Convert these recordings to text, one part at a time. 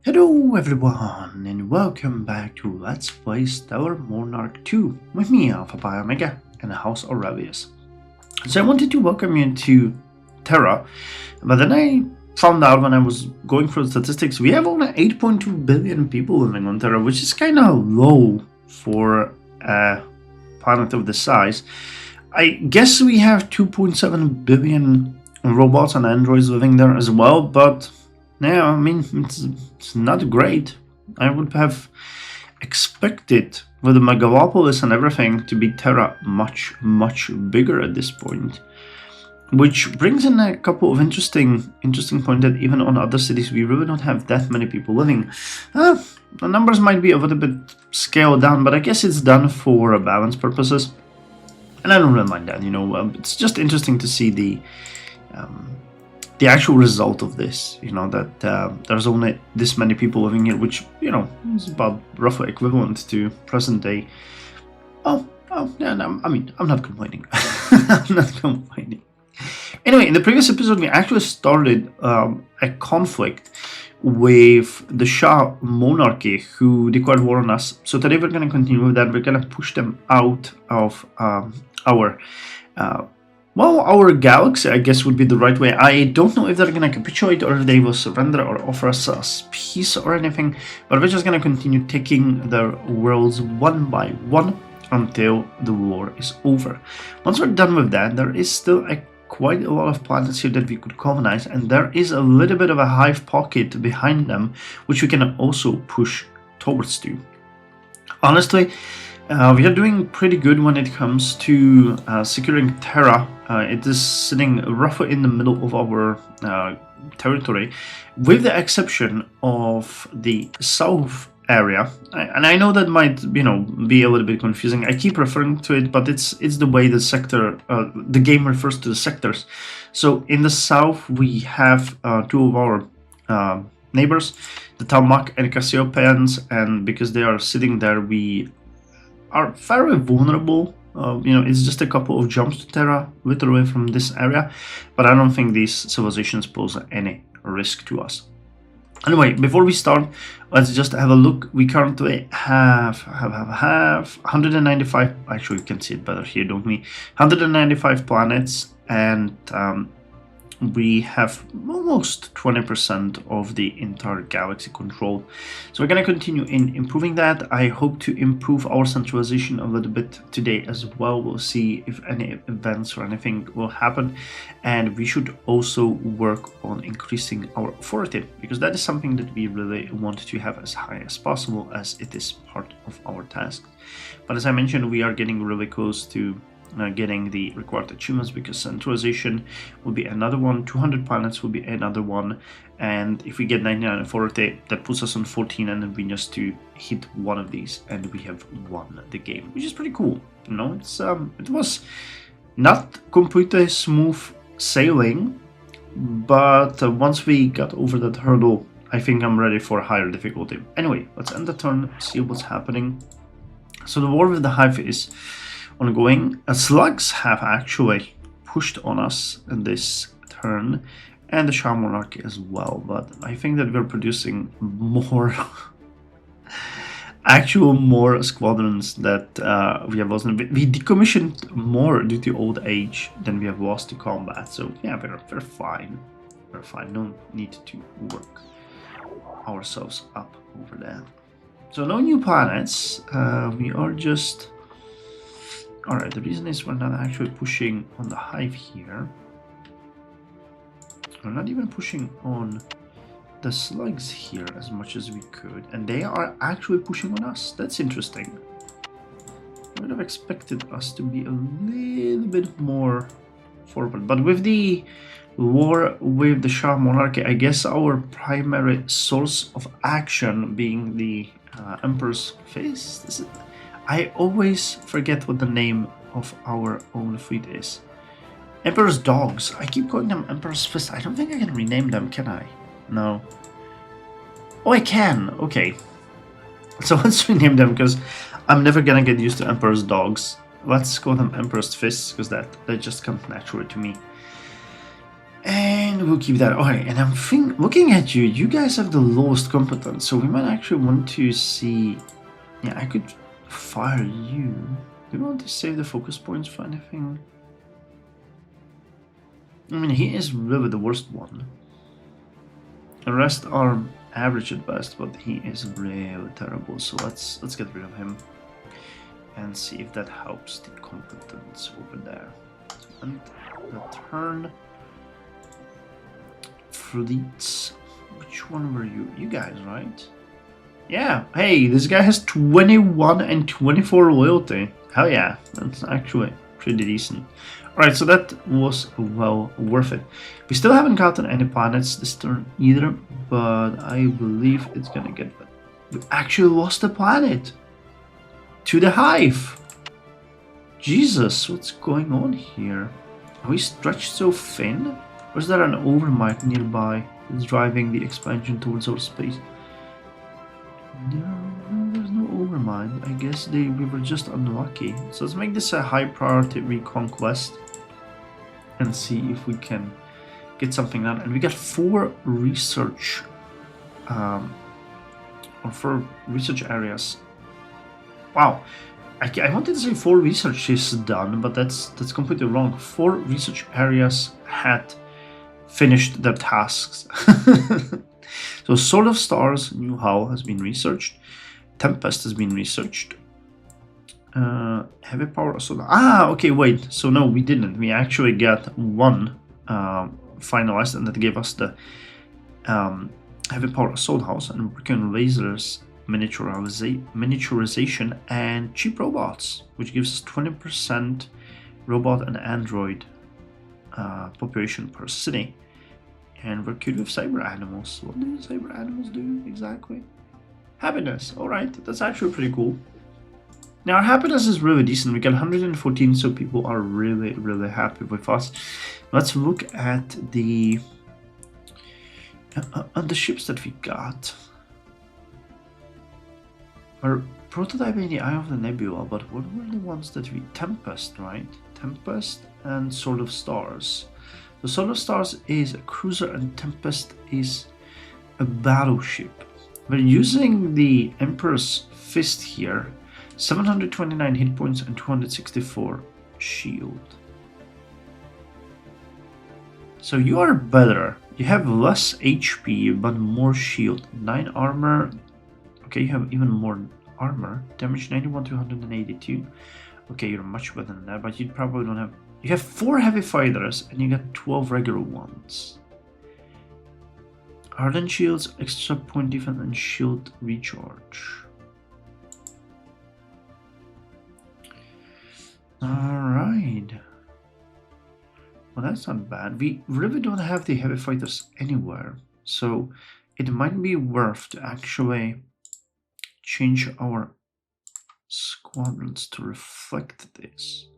Hello everyone and welcome back to Let's Play Stellar Monarch 2 with me, Alpha Pi Omega and House Aurelius. So I wanted to welcome you to Terra, but then I found out when I was going through the statistics we have only 8.2 billion people living on Terra, which is kind of low for a planet of this size. I guess we have 2.7 billion robots and androids living there as well, but yeah, I mean, it's not great. I would have expected, with the megalopolis and everything, to be Terra much bigger at this point. Which brings in a couple of interesting points that even on other cities we really don't have that many people living. The numbers might be a little bit scaled down, but I guess it's done for balance purposes. And I don't really mind that, you know. It's just interesting to see the actual result of this, you know, that there's only this many people living here, which, you know, is about roughly equivalent to present day. Yeah, no, I mean, I'm not complaining. I'm not complaining. Anyway, in the previous episode, we actually started a conflict with the Shah monarchy, who declared war on us. So today we're going to continue with that. We're going to push them out of our galaxy, I guess, would be the right way. I don't know if they're going to capitulate or if they will surrender or offer us peace or anything, but we're just going to continue taking their worlds one by one until the war is over. Once we're done with that, there is still quite a lot of planets here that we could colonize, and there is a little bit of a hive pocket behind them, which we can also push towards to. Honestly, we are doing pretty good when it comes to securing Terra. It is sitting roughly in the middle of our territory, with the exception of the south area. And I know that might, you know, be a little bit confusing. I keep referring to it, but it's the way the sector, the game refers to the sectors. So in the south, we have two of our neighbors, the Talmak and Cassiopeians, and because they are sitting there, we are very vulnerable. You know, it's just a couple of jumps to Terra, literally from this area, but I don't think these civilizations pose any risk to us. Anyway, before we start, let's just have a look. We currently have 195. Actually, you can see it better here, don't we? 195 planets, and we have almost 20% of the entire galaxy controlled. So we're going to continue in improving that. I hope to improve our centralization a little bit today as well. We'll see if any events or anything will happen. And we should also work on increasing our authority, because that is something that we really want to have as high as possible, as it is part of our task. But as I mentioned, we are getting really close to getting the required achievements, because centralization will be another one, 200 planets will be another one, and if we get 99 authority, that puts us on 14, and then we just to hit one of these and we have won the game, which is pretty cool. You know, it's it was not completely smooth sailing, but once we got over that hurdle, I think I'm ready for a higher difficulty. Anyway, let's end the turn, see what's happening. So the war with the hive is ongoing. Slugs have actually pushed on us in this turn, and the Shah Monarchy as well, but I think that we're producing more more squadrons that we have lost. We decommissioned more due to old age than we have lost to combat, so yeah, we're fine. We're fine, no need to work ourselves up over there. So no new planets, we are just... Alright, the reason is we're not actually pushing on the hive here. We're not even pushing on the slugs here as much as we could, and they are actually pushing on us. That's interesting. I would have expected us to be a little bit more forward, but with the war with the Shah monarchy, I guess our primary source of action being the Emperor's Fist. Is it? I always forget what the name of our own fleet is. Emperor's Dogs. I keep calling them Emperor's Fist. I don't think I can rename them, can I? No. Oh, I can. Okay. So let's rename them, because I'm never gonna get used to Emperor's Dogs. Let's call them Emperor's Fists, because that just comes naturally to me. And we'll keep that. Alright, and I'm looking at you, you guys have the lowest competence, so we might actually want to see... Yeah, I could fire you. Do you want to save the focus points for anything? I mean, he is really the worst one. The rest are average at best, but he is really terrible, so let's get rid of him. And see if that helps the competence over there. And the turn... Fleets. Which one were you? You guys, right? Yeah. Hey, this guy has 21 and 24 loyalty. Hell yeah. That's actually pretty decent. Alright, so that was well worth it. We still haven't gotten any planets this turn either, but I believe it's gonna get better. We actually lost a planet to the hive. Jesus, what's going on here? Are we stretched so thin? Or is there an overmight nearby that's driving the expansion towards our space? No, there's no overmight. I guess we were just unlucky. So let's make this a high priority reconquest and see if we can get something done. And we got 4 research or 4 research areas. Wow. I wanted to say 4 researches done, but that's completely wrong. 4 research areas had finished their tasks. So Sword of Stars, New Hull has been researched. Tempest has been researched. Heavy Power Assault. Ah, okay, wait. So no, we didn't. We actually got 1 finalized, and that gave us the Heavy Power Assault House and Working Lasers miniaturization and cheap robots, which gives us 20% robot and android population per city. And we're cute with cyber animals. What do cyber animals do exactly? Happiness. Alright, that's actually pretty cool. Now our happiness is really decent. We got 114, so people are really happy with us. Let's look at the ships that we got. We're prototyping the Eye of the Nebula, but what were the ones that we... Tempest, right? Tempest and Sword of Stars. The Sword of Stars is a cruiser and Tempest is a battleship. We're using the Emperor's Fist here. 729 hit points and 264 shield. So you are better. You have less HP but more shield. 9 armor. Okay, you have even more armor. Damage 91 to 182. Okay, you're much better than that, but you probably don't have... You have 4 heavy fighters and you got 12 regular ones. Hardened shields, extra point defense, and shield recharge. Alright. Well, that's not bad. We really don't have the heavy fighters anywhere, so it might be worth to actually change our squadrons to reflect this.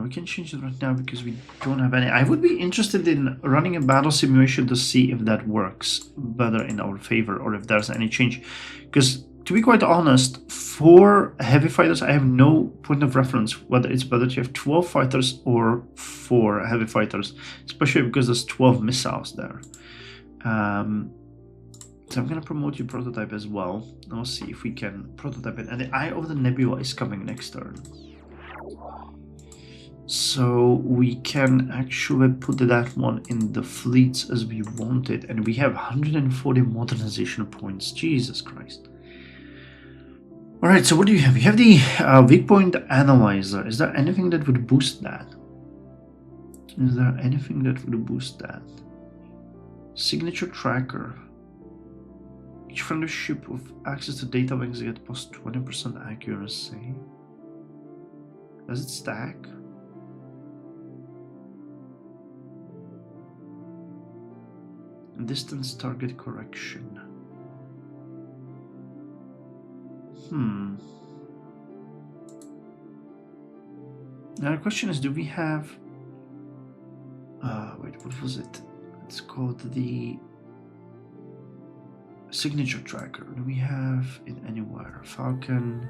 We can change it right now because we don't have any. I would be interested in running a battle simulation to see if that works better in our favor or if there's any change. Because to be quite honest, for heavy fighters, I have no point of reference whether it's better to have 12 fighters or 4 heavy fighters, especially because there's 12 missiles there. So I'm going to promote you prototype as well. I'll see if we can prototype it. And the Eye of the Nebula is coming next turn. So we can actually put that one in the fleets as we wanted, and we have 140 modernization points. Jesus Christ. Alright, so what do you have? You have the weak point analyzer. Is there anything that would boost that? Is there anything that would boost that? Signature tracker. Each friendly ship with access to data links get plus 20% accuracy. Does it stack? Distance target correction. Now the question is, do we have... wait, what was it? It's called the signature tracker. Do we have it anywhere? Falcon?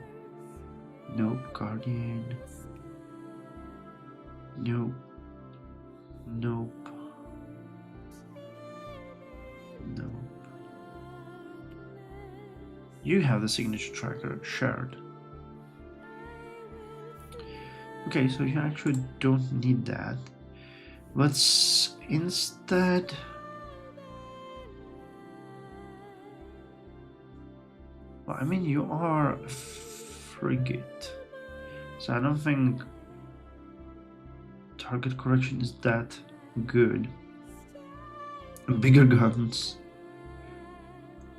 Nope. Guardian? Nope. Nope. Nope. You have the signature tracker shared. Okay, so you actually don't need that. Let's instead... Well, I mean, you are a frigate, so I don't think target correction is that good. Bigger guns.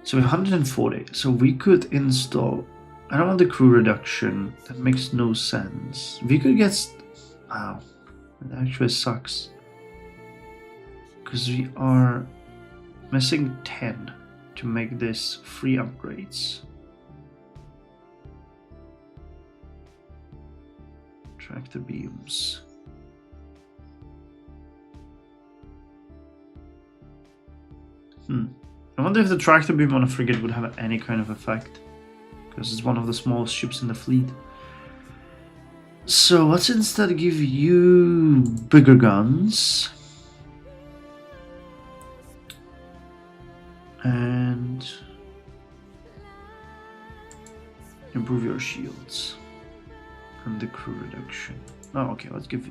So 140. So we could install... I don't want the crew reduction. That makes no sense. We could get... Wow. That actually sucks. Because we are missing 10 to make this free upgrades. Tractor beams. I wonder if the tractor beam on a frigate would have any kind of effect, because it's one of the smallest ships in the fleet. So let's instead give you bigger guns and improve your shields and the crew reduction. Oh, okay. Let's give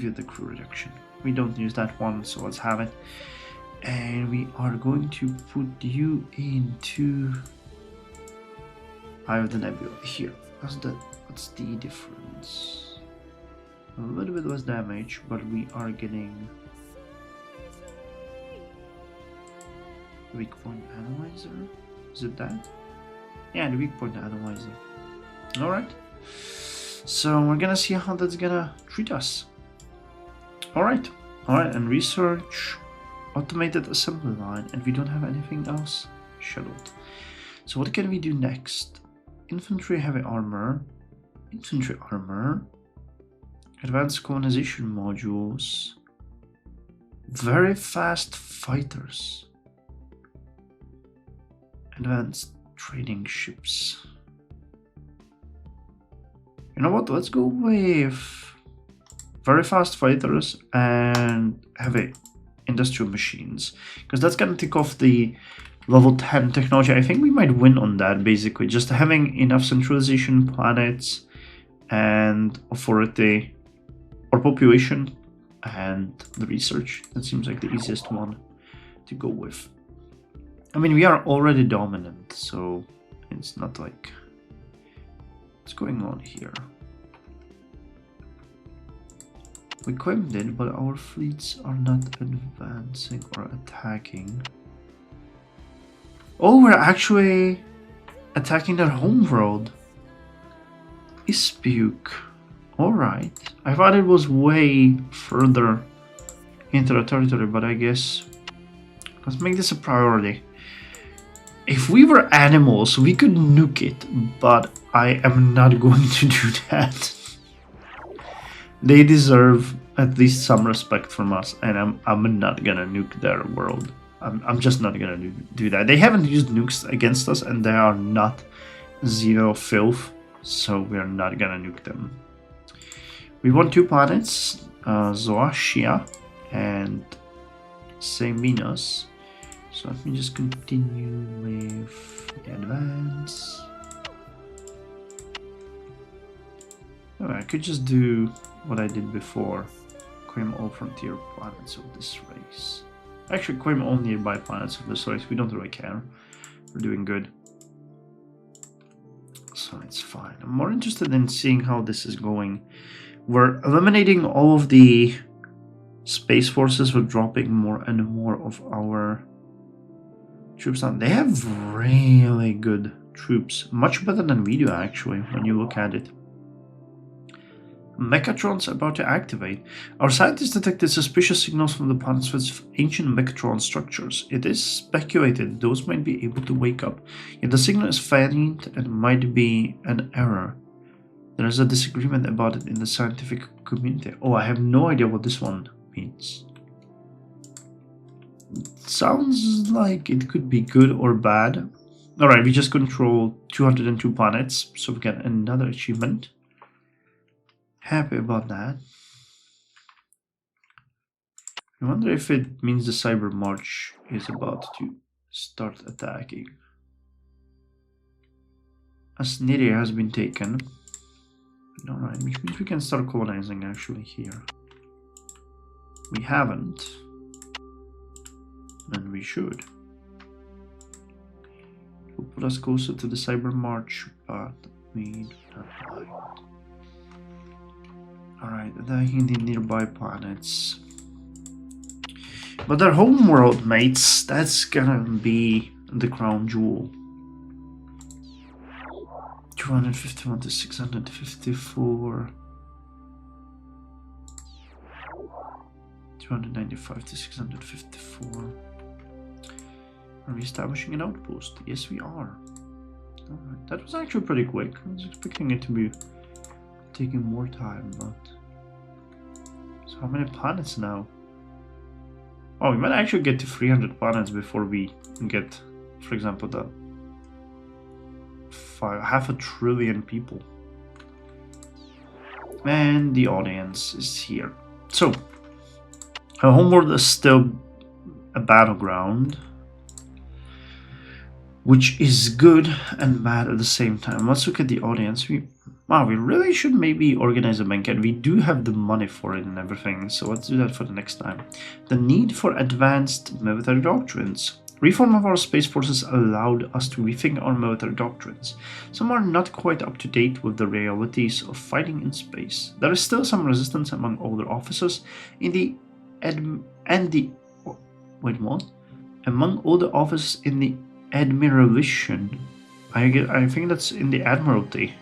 you the crew reduction. We don't use that one, so let's have it. And we are going to put you into Eye of the Nebula here. What's the difference? A little bit less damage, but we are getting weak point analyzer. Is it that? Yeah, the weak point analyzer. Alright. So we're gonna see how that's gonna treat us. Alright, and research. Automated assembly line, and we don't have anything else scheduled. So what can we do next? Infantry heavy armor, infantry armor, advanced colonization modules, very fast fighters, advanced trading ships. You know what? Let's go with very fast fighters and heavy industrial machines, because that's gonna tick off the level 10 technology. I think we might win on that, basically. Just having enough centralization, planets, and authority, or population, and the research. That seems like the easiest one to go with. I mean, we are already dominant, so it's not like... What's going on here? We claimed it, but our fleets are not advancing or attacking. Oh, we're actually attacking their homeworld. Ispuke. Alright. I thought it was way further into the territory, but I guess... Let's make this a priority. If we were animals, we could nuke it, but I am not going to do that. They deserve at least some respect from us, and I'm not gonna nuke their world. I'm just not gonna do that. They haven't used nukes against us, and they are not Xeno filth, so we are not gonna nuke them. We won 2 planets, Zoashia and Seminos. So let me just continue with the advance. Oh, I could just do what I did before. Claim all frontier planets of this race. Actually, claim all nearby planets of this race. We don't really care. We're doing good. So it's fine. I'm more interested in seeing how this is going. We're eliminating all of the space forces. We're dropping more and more of our troops down. They have really good troops. Much better than we do, actually, when you look at it. Mechatron's about to activate. Our scientists detected suspicious signals from the planets with ancient Mechatron structures. It is speculated those might be able to wake up, yet the signal is faint and might be an error. There is a disagreement about it in the scientific community. Oh, I have no idea what this one means. It sounds like it could be good or bad. Alright, we just control 202 planets, so we get another achievement. Happy about that. I wonder if it means the Cyber March is about to start attacking. As Niria has been taken. Alright, which means we can start colonizing actually here. We haven't. And we should. It will put us closer to the Cyber March, but we do not mind. Alright, attacking the nearby planets. But their homeworld, mates, that's gonna be the crown jewel. 251 to 654. 295 to 654. Are we establishing an outpost? Yes, we are. Alright, that was actually pretty quick. I was expecting it to be taking more time, but... So how many planets now? Oh, we might actually get to 300 planets before we get, for example, the half a trillion people. And the audience is here. So, our homeworld is still a battleground, which is good and bad at the same time. Let's look at the audience. We really should maybe organize a banquet. We do have the money for it and everything, so let's do that for the next time. The need for advanced military doctrines. Reform of our space forces allowed us to rethink our military doctrines. Some are not quite up to date with the realities of fighting in space. There is still some resistance among older officers in the among older officers in the admiration. I think that's in the Admiralty.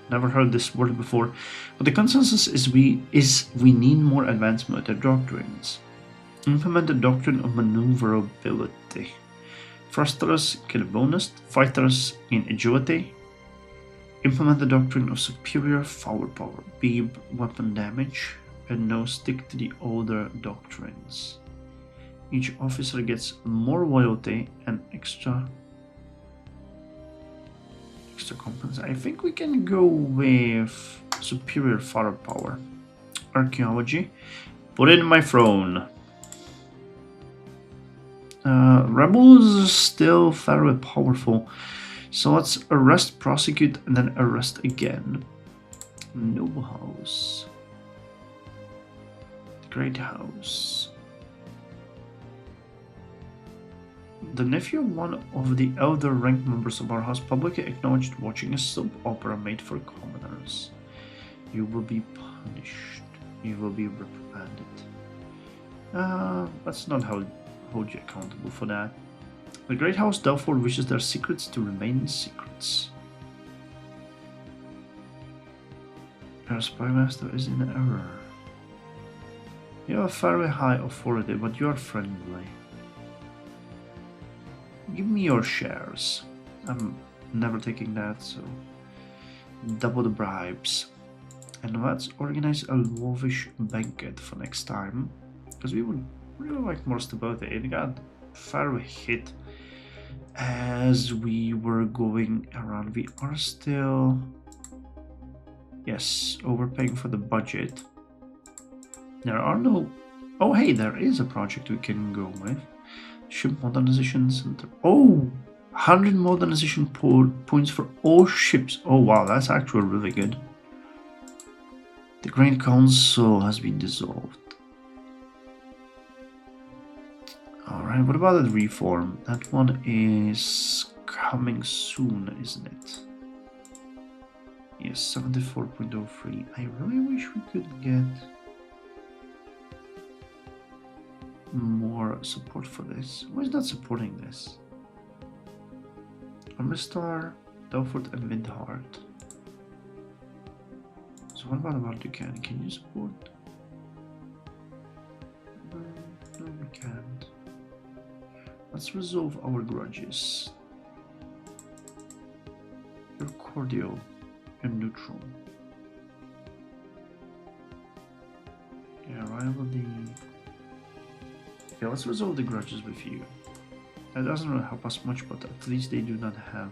Never heard this word before, but the consensus is we need more advanced military doctrines. Implement the doctrine of maneuverability. Thrusters get a bonus, fighters in agility. Implement the doctrine of superior firepower, beam weapon damage, and no stick to the older doctrines. Each officer gets more loyalty and extra competence. I think we can go with superior firepower. Archaeology. Put in my throne. Rebels are still fairly powerful. So let's arrest, prosecute, and then arrest again. Noble House. The Great House. The nephew of one of the elder ranked members of our house publicly acknowledged watching a soap opera made for commoners. You will be punished. You will be reprimanded. Let's not hold you accountable for that. The Great House therefore wishes their secrets to remain secrets. Our spymaster is in error. You have a fairly high authority, but you are friendly. Give me your shares. I'm never taking that, so double the bribes. And let's organize a lavish banquet for next time, because we would really like more stability. It got fairly hit as we were going around. We are still, yes, overpaying for the budget. There are no, oh hey, there is a project we can go with. Ship modernization center. Oh, 100 modernization points for all ships. Oh wow, that's actually really good. The Grand Council has been dissolved. Alright, what about the reform? That one is coming soon, isn't it? Yes, 74.03. I really wish we could get more support for this. Why is not supporting this? Amistar, Delford, and Windhart. So what about Ducan? Can you support? No, we can't. Let's resolve our grudges. You're cordial. You're neutral. Yeah, rivalry. Okay, let's resolve the grudges with you. That doesn't really help us much, but at least they do not have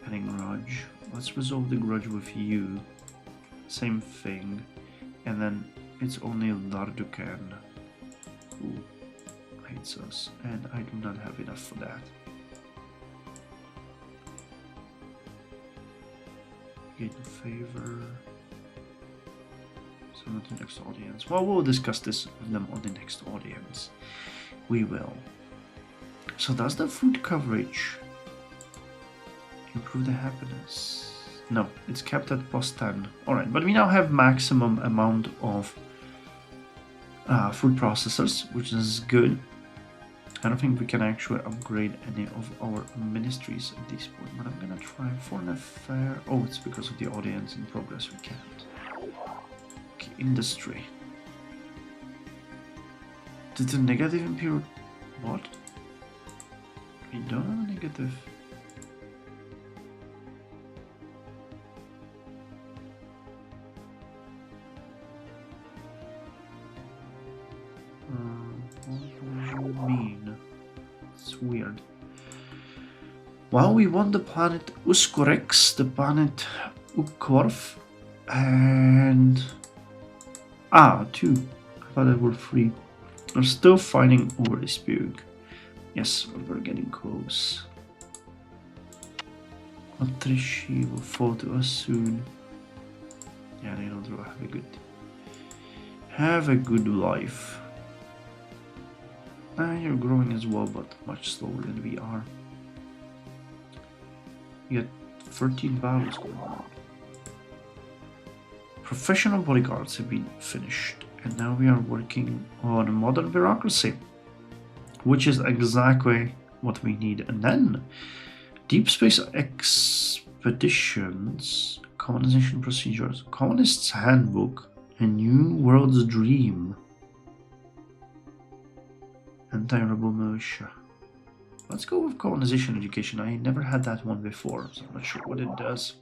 any grudge. Let's resolve the grudge with you. Same thing. And then It's only Larducan who hates us, and I do not have enough for that. Gain favor. So not the next audience. Well, we'll discuss this with them on the next audience. We will. So does the food coverage improve the happiness? No, it's kept at +10. Alright, but we now have maximum amount of food processors, which is good. I don't think we can actually upgrade any of our ministries at this point, but I'm gonna try foreign affair. Oh, it's because of the audience in progress we can't. Okay, industry. Did the negative imperial... What? We don't have a negative... what do you mean? It's weird. Well, we want the planet Uskorex, the planet Ukorf, and... Ah, 2. I thought there were 3. We're still fighting over this Bug. Yes, we're getting close. Atrishi will fall to us soon. Yeah, they don't really have a good life. You're growing as well, but much slower than we are. We got 13 battles going on. Professional bodyguards have been finished, and now we are working on modern bureaucracy, which is exactly what we need. And then deep space expeditions, colonization procedures, colonists handbook, a new world's dream, anti-rebel militia. Let's go with colonization education. I never had that one before, so I'm not sure what it does.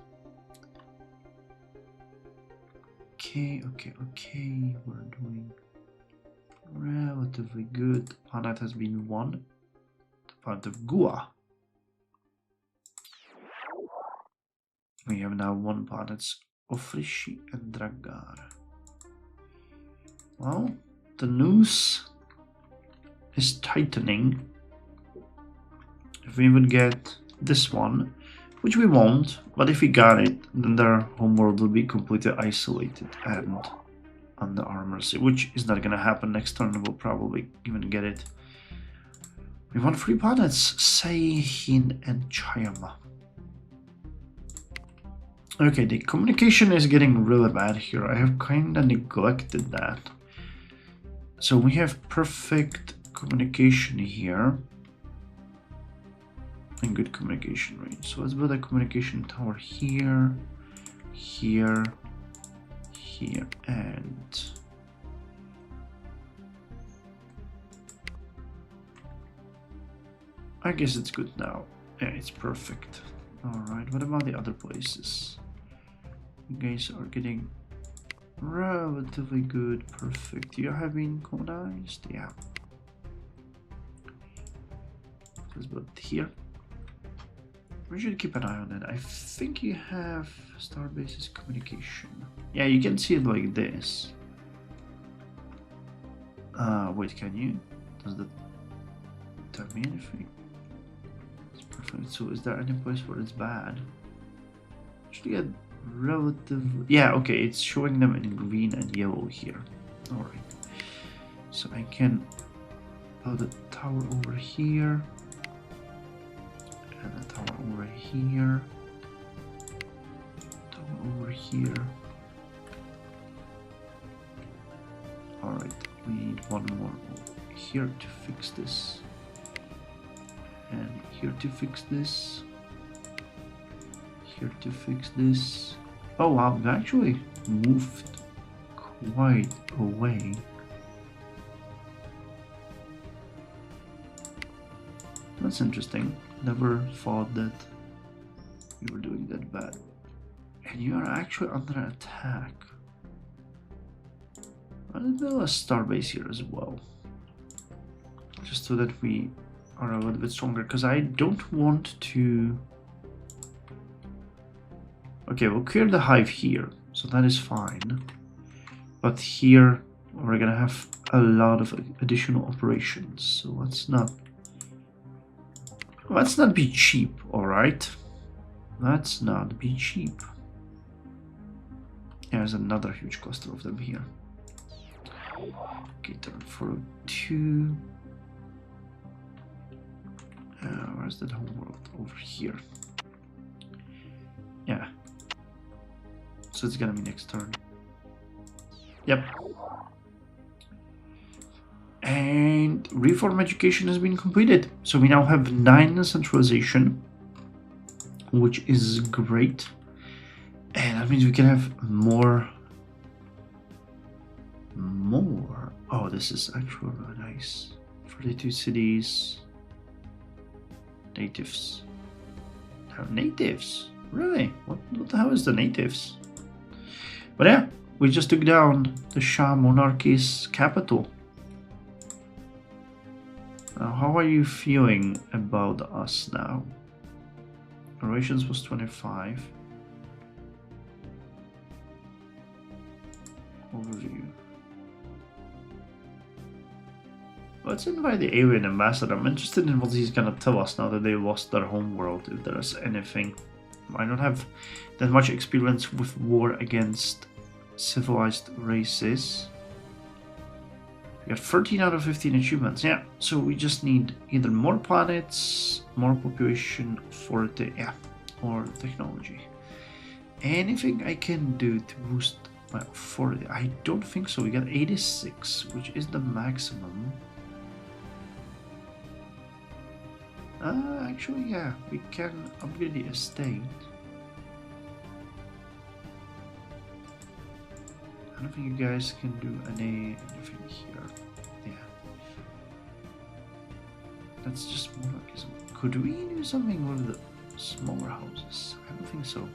Okay, we're doing relatively good. The planet has been won. The planet of Gua. We have now 1 planets, Ofrishi and Dragar. Well, the noose is tightening. If we would get this one, which we won't, but if we got it, then their homeworld will be completely isolated and under our mercy, which is not gonna happen. Next turn we'll probably even get it. We want 3 planets, Seihin and Chayama. Okay, the communication is getting really bad here. I have kinda neglected that. So we have perfect communication here. And good communication range. So let's build a communication tower here, here, here, and I guess it's good now. Yeah, it's perfect. Alright, what about the other places? You guys are getting relatively good. Perfect. You have been colonized? Yeah. Let's build it here. We should keep an eye on it. I think you have Starbase's communication. Yeah, you can see it like this. Wait, can you? Does that tell me anything? It's perfect. So is there any place where it's bad? Actually, a relative... Yeah, okay, it's showing them in green and yellow here. Alright. So I can build a tower over here. And a tower over here. Tower over here. Alright, we need one more here to fix this. And here to fix this. Here to fix this. Oh wow, we actually moved quite away. That's interesting. Never thought that you were doing that bad. And you are actually under attack. I'll build a starbase here as well. Just so that we are a little bit stronger. Because I don't want to... Okay, we'll clear the hive here. So that is fine. But here we're gonna have a lot of additional operations. So let's not be cheap, all right? Let's not be cheap. There's another huge cluster of them here. Okay, turn 402. Where's that homeworld? Over here. Yeah. So it's gonna be next turn. Yep. And reform education has been completed. So we now have 9 centralization, which is great. And that means we can have more. Oh, this is actually really nice. 42 cities. Natives. Now, natives? Really? What the hell is the natives? But yeah, we just took down the Shah monarchy's capital. Now, how are you feeling about us now? Relations was 25. Overview. Let's invite the alien ambassador. I'm interested in what he's gonna tell us now that they lost their homeworld, if there's anything. I don't have that much experience with war against civilized races. We got 13 out of 15 achievements. Yeah, so we just need either more planets, more population, authority, yeah, or technology. Anything I can do to boost my authority? I don't think so. We got 86, which is the maximum. Actually, yeah, we can upgrade the estate. I don't think you guys can do anything here. Yeah. That's just monarchism. Could we do something with the smaller houses? I don't think so.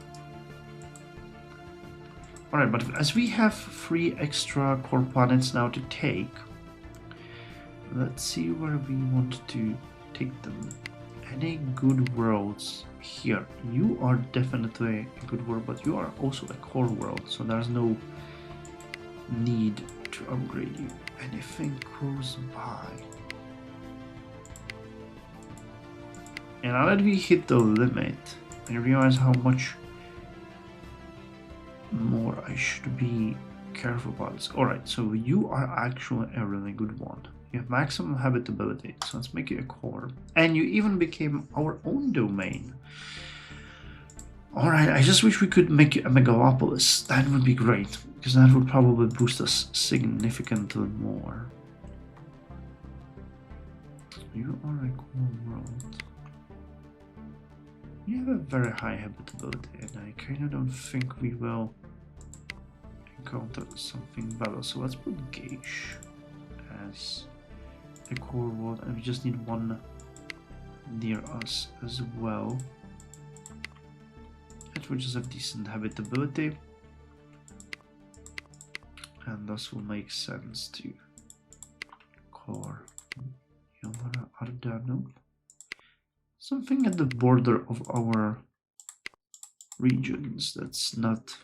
Alright, but as we have 3 extra core planets now to take, let's see where we want to take them. Any good worlds here? You are definitely a good world, but you are also a core world, so there's no need to upgrade you. Anything close by? And now that we hit the limit, I realize how much more I should be careful about this. Alright, so you are actually a really good one. You have maximum habitability, so let's make you a core. And you even became our own domain. Alright, I just wish we could make you a megalopolis. That would be great, because that would probably boost us significantly more. You are a core world. You have a very high habitability, and I kind of don't think we will encounter something better. So let's put Gauge as a core world, and we just need one near us as well. It will just have decent habitability, and thus will make sense to core. Ardano. Something at the border of our regions that's not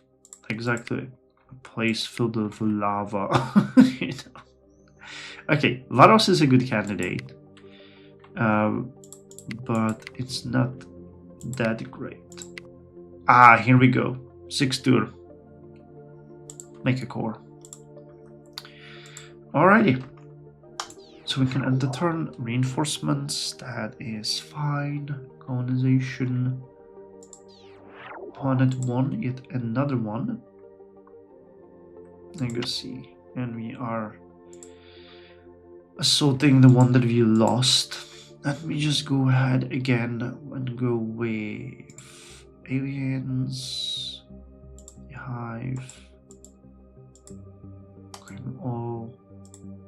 exactly a place filled with lava. You know? Okay, Varos is a good candidate, but it's not that great. Ah, here we go. 6 tour. Make a core. Alrighty. So we can end the turn. Reinforcements, that is fine. Colonization. Planet 1, yet another one. Legacy. And we are assaulting the one that we lost. Let me just go ahead again and go with aliens. Hive. Claim all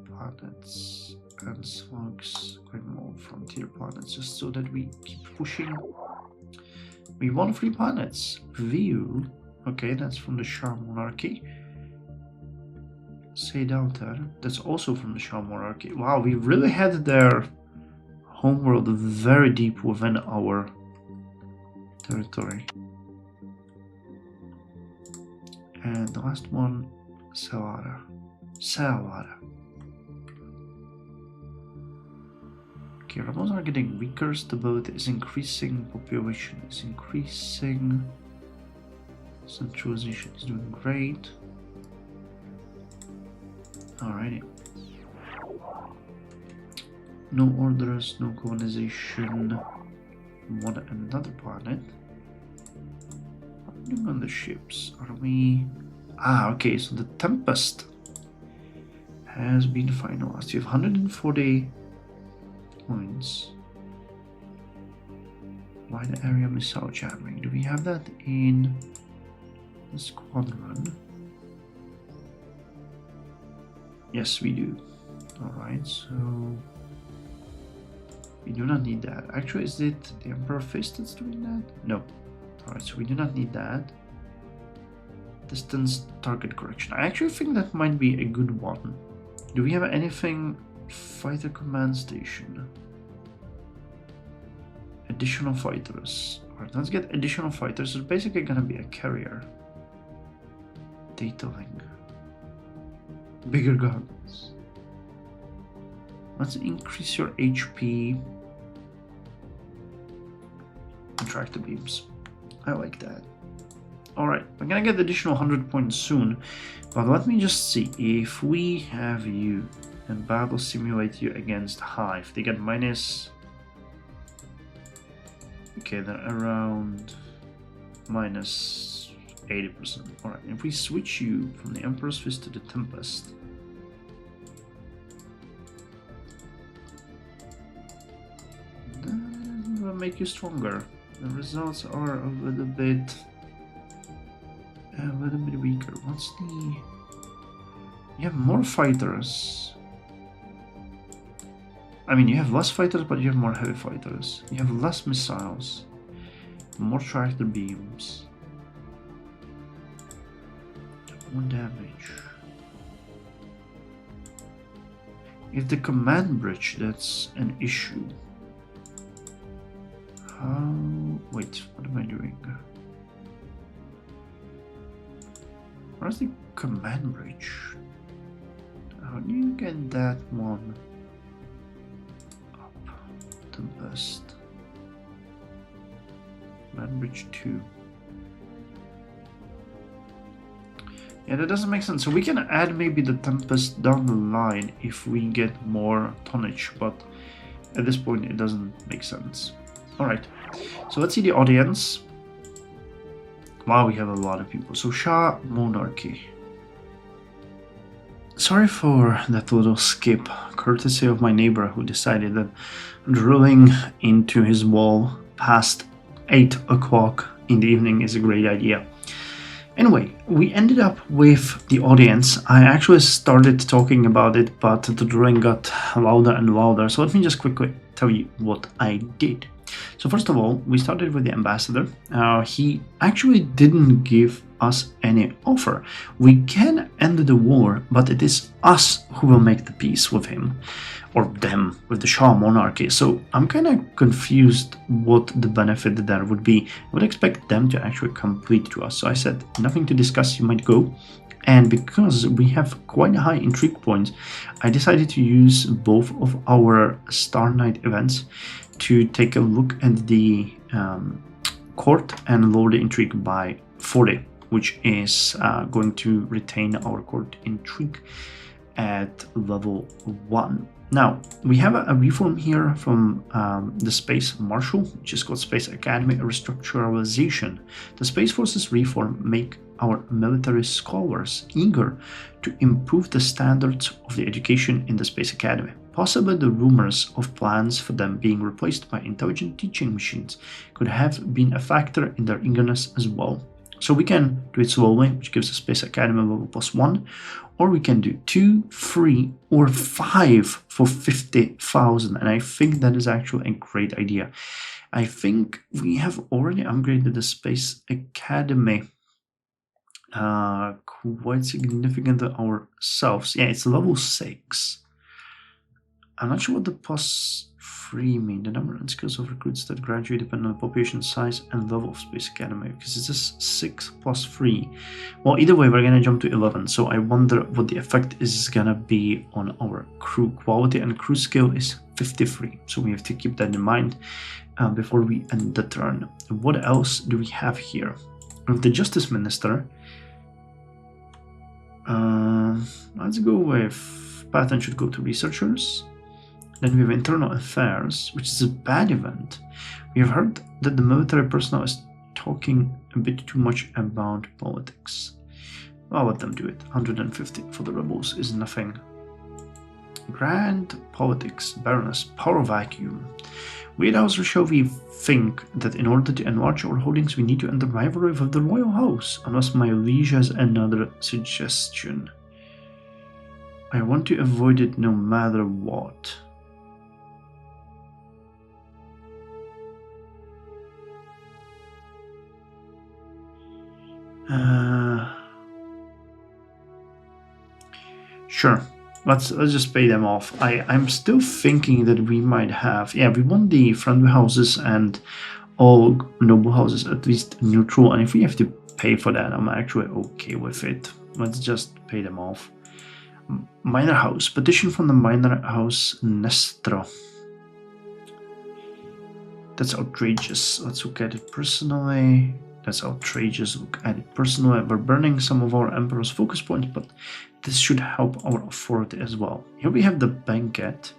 planets and slugs. Claim all frontier planets, just so that we keep pushing. We won 3 planets. View. Okay, that's from the Shah monarchy. Say Downtown. That's also from the Shah monarchy. Wow, we really had their homeworld very deep within our territory. And the last one, Salara. Salvador. Okay, rebels are getting weaker, stability is increasing, population is increasing, centralization is doing great. Alrighty. No orders, no colonization. Want another planet? What are we doing on the ships? Are we... Ah, okay, so the Tempest has been finalized. You have 140 points. Wide area missile jamming. Do we have that in the squadron? Yes, we do. Alright, so we do not need that. Actually, is it the Emperor Fist that's doing that? No. Alright, so we do not need that. Distance target correction. I actually think that might be a good one. Do we have anything? Fighter command station. Additional fighters. Alright, let's get additional fighters. It's basically gonna be a carrier. Data link. Bigger guns. Let's increase your HP. And tractor beams. I like that. Alright, we're gonna get the additional 100 points soon. But let me just see if we have you and battle simulate you against Hive. They get minus... Okay, they're around minus 80%. Alright, if we switch you from the Emperor's Fist to the Tempest, that will make you stronger. The results are a little bit weaker. What's the... You have more fighters. I mean, you have less fighters, but you have more heavy fighters. You have less missiles, more tractor beams, more damage. If the command bridge, that's an issue. How... Wait, what am I doing? Where's the command bridge? How do you get that one? Tempest. Command bridge 2. Yeah, that doesn't make sense. So we can add maybe the Tempest down the line if we get more tonnage, but at this point it doesn't make sense. Alright, so let's see the audience. Wow, we have a lot of people. So Shah Monarchy. Sorry for that little skip, courtesy of my neighbor who decided that drilling into his wall past 8 o'clock in the evening is a great idea. Anyway, we ended up with the audience. I actually started talking about it, but the drilling got louder and louder. So let me just quickly tell you what I did. So first of all, we started with the ambassador. He actually didn't give us any offer. We can end the war, but it is us who will make the peace with him, or them, with the Shah monarchy. So I'm kind of confused what the benefit there would be. I would expect them to actually complete to us. So I said, nothing to discuss, you might go. And because we have quite high intrigue points, I decided to use both of our Star Night events to take a look at the court and lower the intrigue by 40, which is going to retain our court intrigue at level 1. Now, we have a reform here from the Space Marshal, which is called Space Academy Restructuralization. The Space Forces reform make our military scholars eager to improve the standards of the education in the Space Academy. Possibly the rumors of plans for them being replaced by intelligent teaching machines could have been a factor in their eagerness as well. So we can do it slowly, which gives the Space Academy level +1, or we can do 2, 3, or 5 for 50,000, and I think that is actually a great idea. I think we have already upgraded the Space Academy quite significantly ourselves. Yeah, it's level 6. I'm not sure what the +3 mean. The number and skills of recruits that graduate depend on the population size and level of Space Academy. Because it's just 6 + 3. Well, either way, we're gonna jump to 11. So I wonder what the effect is gonna be on our crew quality, and crew skill is 53. So we have to keep that in mind before we end the turn. What else do we have here? With the Justice Minister, let's go with pattern should go to researchers. Then we have Internal Affairs, which is a bad event. We have heard that the military personnel is talking a bit too much about politics. I'll let them do it. 150 for the rebels is nothing. Grand Politics, Baroness, Power Vacuum. Weird House Rishovi think that in order to enlarge our holdings, we need to end the rivalry with the Royal House, unless my liege has another suggestion. I want to avoid it no matter what. Sure. Let's just pay them off. I'm still thinking that we might have... Yeah, we want the friendly houses and all noble houses at least neutral. And if we have to pay for that, I'm actually okay with it. Let's just pay them off. Minor house. Petition from the minor house Nestro. That's outrageous. Let's look at it personally. That's outrageous. Look at it personally. We're burning some of our Emperor's focus points, but this should help our authority as well. Here we have the banquet.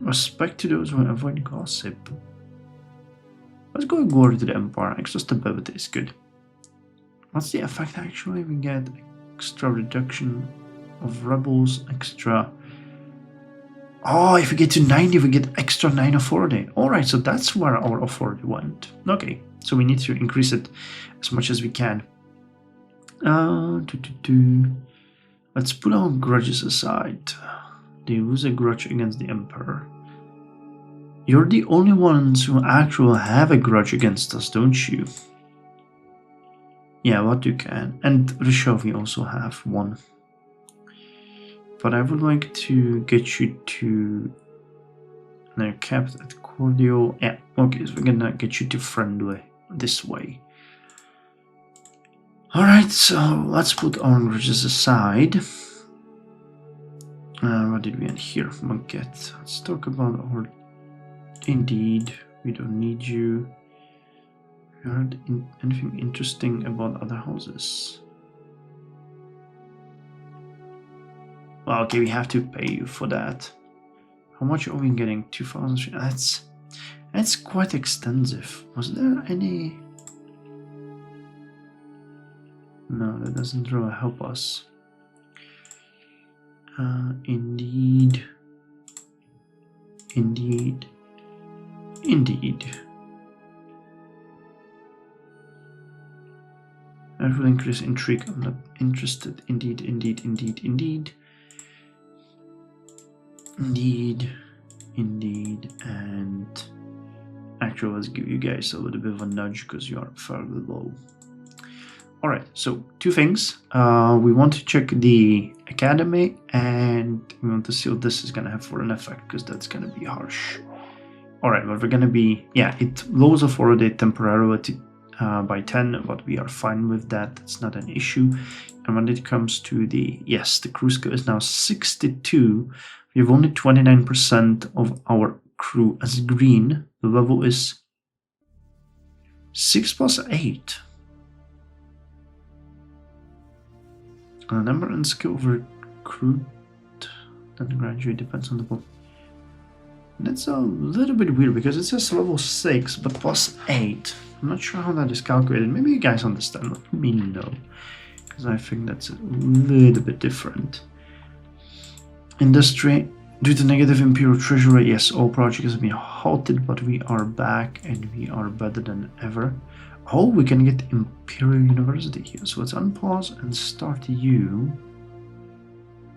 Respect to those who avoid gossip. Let's go glory to the Empire. Extra stability is good. What's the effect actually? We get extra reduction of rebels, extra... Oh, if we get to 90, we get extra 9 authority. Alright, so that's where our authority went. Okay, so we need to increase it as much as we can. Let's put our grudges aside. They lose a grudge against the Emperor. You're the only ones who actually have a grudge against us, don't you? Yeah, what you can. And Rishovi also have one. But I would like to get you to... They're kept at cordial. Yeah, okay, so we're gonna get you to friendly this way. Alright, so let's put our grudges aside. What did we end here? Banquet. Let's talk about our... Indeed, we don't need you. We heard anything interesting about other houses? Well, okay, we have to pay you for that. How much are we getting? 2,000. That's quite extensive. Was there any... No, that doesn't really help us. Indeed. Indeed. Indeed. That will increase intrigue. I'm not interested. Indeed, indeed, indeed, indeed. Indeed, indeed, and actually let's give you guys a little bit of a nudge because you are fairly low. Alright, so two things. We want to check the academy and we want to see what this is going to have for an effect because that's going to be harsh. Alright, but we're going to be... Yeah, it lowers authority temporarily by 10, but we are fine with that. It's not an issue. And when it comes to the... Yes, the crew skill is now 62. We have only 29% of our crew as green. The level is 6 + 8. Number and skill of recruit that graduate depends on the book. That's a little bit weird because it says level 6 but +8. I'm not sure how that is calculated. Maybe you guys understand. Let me know, because I think that's a little bit different. Industry. Due to negative imperial treasury, yes, all projects have been halted, but we are back and we are better than ever. Oh, we can get Imperial University here. So let's unpause and start you.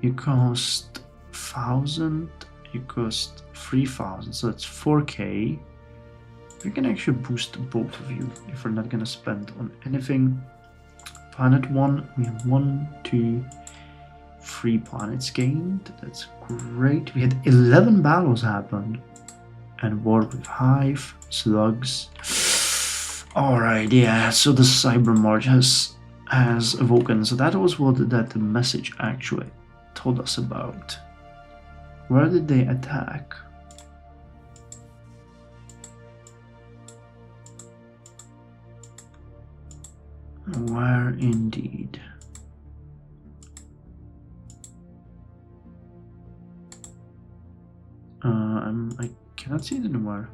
You cost 1,000. You cost 3,000. So that's 4K. We can actually boost both of you if we're not gonna spend on anything. Planet 1, we have 1, 2, 3 planets gained. That's great. We had 11 battles happen. And war with Hive, slugs. Alright, yeah, so the Cyber March has awoken. So that was what that message actually told us about. Where did they attack? Where indeed? I cannot see it anymore.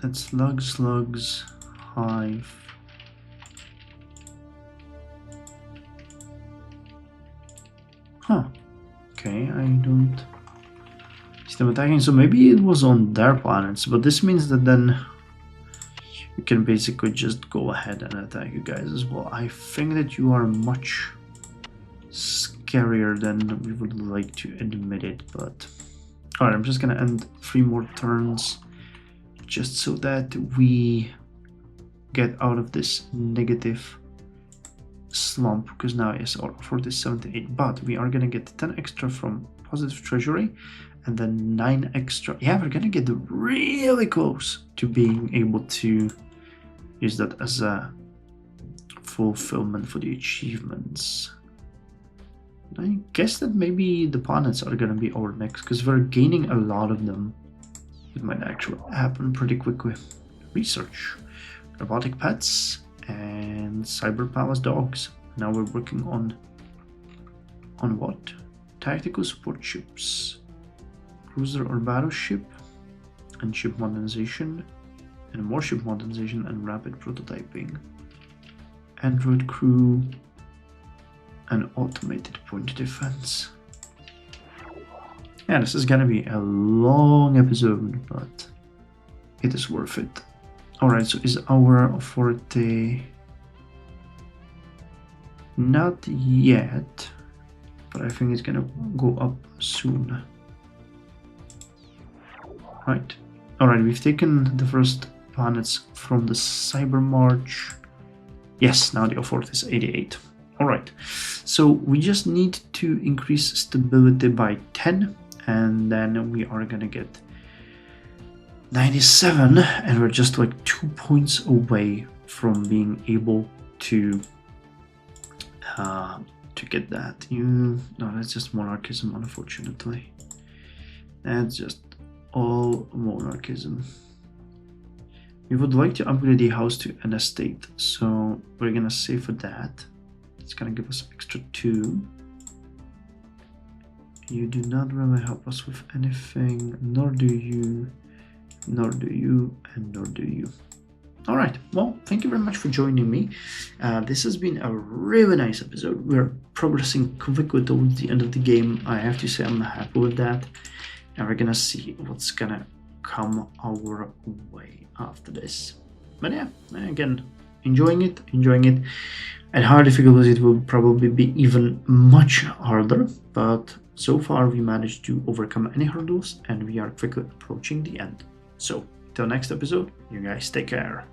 That's slugs, hive. Huh. Okay, I don't see them attacking. So maybe it was on their planets, but this means that then you can basically just go ahead and attack you guys as well. I think that you are much scarier than we would like to admit it, but alright, I'm just gonna end 3 more turns just so that we get out of this negative slump, because now yes, for this 78, but we are gonna get 10 extra from positive treasury and then 9 extra. Yeah, we're gonna get really close to being able to use that as a fulfillment for the achievements. I guess that maybe the planets are gonna be our next, because we're gaining a lot of them. It might actually happen pretty quickly. Research, robotic pets, and cyber palace dogs. Now we're working on what? Tactical support ships, cruiser or battleship, and ship modernization, and more ship modernization and rapid prototyping. Android crew and automated point defense. Yeah, this is gonna be a long episode, but it is worth it. Alright, so is our forte? Not yet, but I think it's gonna go up soon. Right. Alright, we've taken the first planets from the Cyber March. Yes, now the fort is 88. Alright, so we just need to increase stability by 10, and then we are gonna get 97, and we're just like 2 points away from being able to get that. No, that's just monarchism, unfortunately. That's just all monarchism. We would like to upgrade the house to an estate, so we're gonna save for that. It's gonna give us extra 2. You do not really help us with anything, nor do you, and nor do you. Alright, well, thank you very much for joining me. This has been a really nice episode. We're progressing quickly towards the end of the game. I have to say I'm happy with that. And we're gonna see what's gonna come our way after this. But yeah, again, enjoying it. At hard difficulties it will probably be even much harder, but so far we managed to overcome any hurdles and we are quickly approaching the end. So, till next episode, you guys take care.